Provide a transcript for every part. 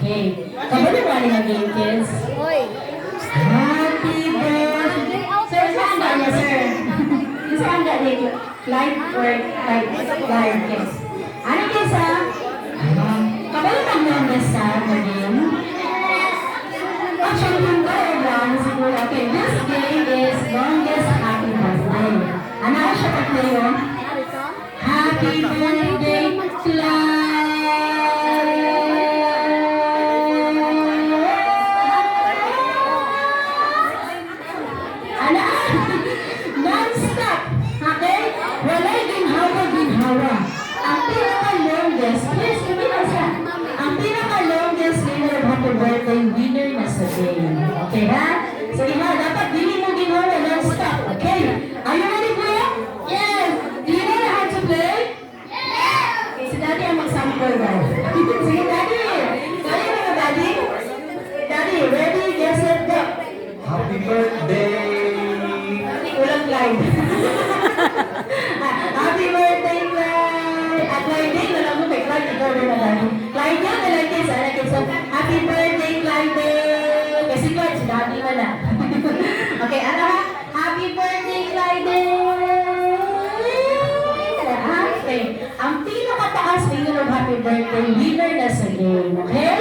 Okay. Come on, running again, kids. Hoy. Happy birthday. Sir, saan ka niya, sir? Saan ka niya? Light work, light, kids. Ano, kids, ha? Kabalik ang longest sa game. Actually, yung third lang, siguro, okay, this game is longest happy birthday. Ano siya pag-play yun? Happy birthday, Clyde! Ano? Non-stop, okay? Walay ginhawa. Ang pinaka-longest, please, kumila siya. Ang pinaka-longest winner of happy birthday, winner na sa game. Okay, ha? Sige ha, dapat dili mo ginhawa non-stop, okay? Are you ready, kuya? Yes! Do you know how to play? Yes! Okay, si Daddy ang mag-sample daw. Sige, Daddy! Kaya mo na, Daddy? Daddy, ready? Yes, set, go! Happy birthday! Ulang line. Happy birthday, Clyde! At Clyde, alam mo kay Clyde, ikaw rin na Daddy. Clyde yan, nalagay sa anak. So, happy birthday, Clyde! Kasi Clyde, si Daddy mo na. Okay, ano ha? Happy birthday, Clyde! Okay. Ang pinakataas winner of happy birthday, winner na sa game. Okay?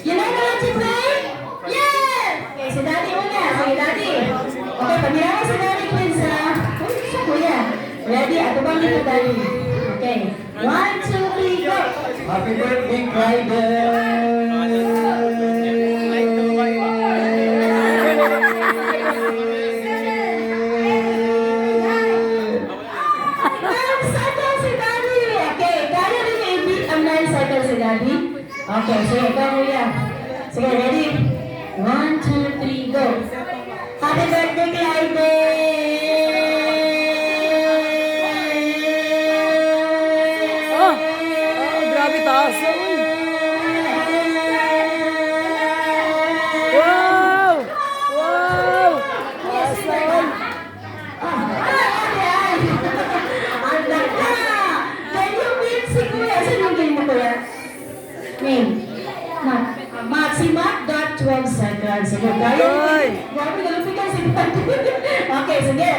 You know how to play? Yes! Okay, si Daddy muna. Sige, Daddy. Okay, pagkirawa si Daddy, kids, ha? Uy, siya, kuya. Ready? Ato bang dito, Daddy? Okay. 1, 2, 3, go! Happy birthday, Clyde! Nine-cycle si Daddy! Okay, kaya rin i-beat ang 9-cycle si Daddy? Okay, sige, ikaw, kuya. Sige, ready? 1, 2, 3, go! Happy birthday, Clyde! Grabe taas. Wow! Wow! Awesome! Ang ganda! Can you win si Kuya? Saan yung game mo, Kuya? Name? Matt. Si Matt got 12 seconds. Sige, gaya. Oy! Grabe, nalupikan si Matt. Okay, sige.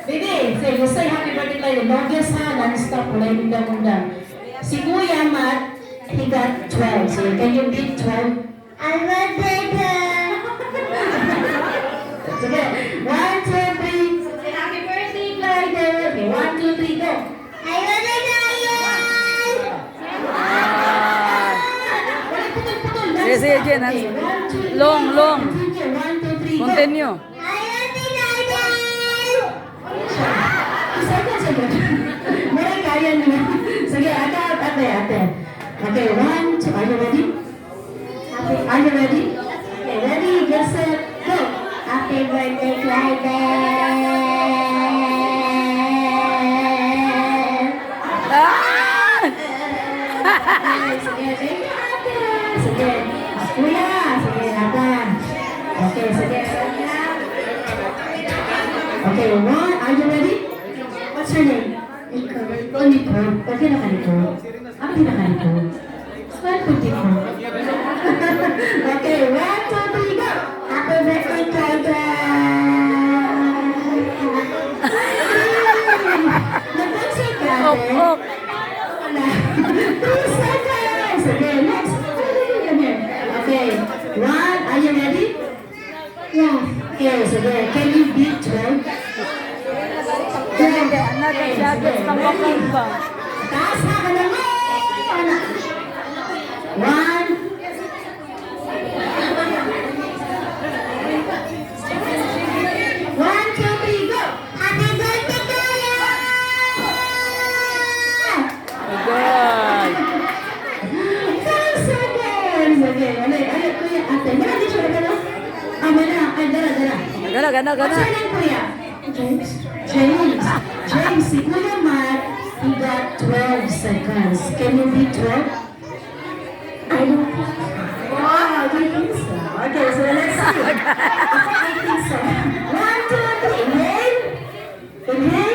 Baby, say, you say happy birthday tayo. Longest ha, non-stop. Wala yung bunda-bunda. Si Kuya Matt, he got 12. So, can you beat 12? I'm a baker! Sige, 1, 2, 3. Say happy birthday, Clyde! Okay, 1, 2, 3, go! I'm a baker! Wala putol-putol. Sige, sige, Jen. Okay, 1, 2, 3. Long. 1, 2, 3, go! Continue. Meron kaya niya. Sige, ate. Okay, 1, 2, are you ready? Are you ready? Okay, ready, get set, go! Happy birthday, Clyde! Ah! Sige, ate. Sige, kuya. Sige, ate. Okay, sige. Okay, 1, are you ready? What's your name? Nicole. Oh, Nicole. Ba't pinaka-Nicole? Ang pinaka-Nicole? Saan po Nicole? Okay, 1, 2, 3, go! Happy birthday, Clyde! Nag-concert ka, ate? Up. Wala. 2 seconds! Okay, next. Okay, 1, are you ready? Yeah. Okay, sige. Can you beat 12? Hindi, nag-jackets ng bakal ba? Taas na ka naman! 1. One, two, three, go! Happy birthday, Kuya! Good. 5 seconds! Okay, ano, Kuya, ate. Wala, di siya na. Wala. Ay, dala. Gana. What's your name, Kuya? James. James, si Kuya Matt, he got 12 seconds. Can you beat 12? I don't think so. Wow, do you think so? Okay, so let's see. I think so. 1, 2, 3. Inhale.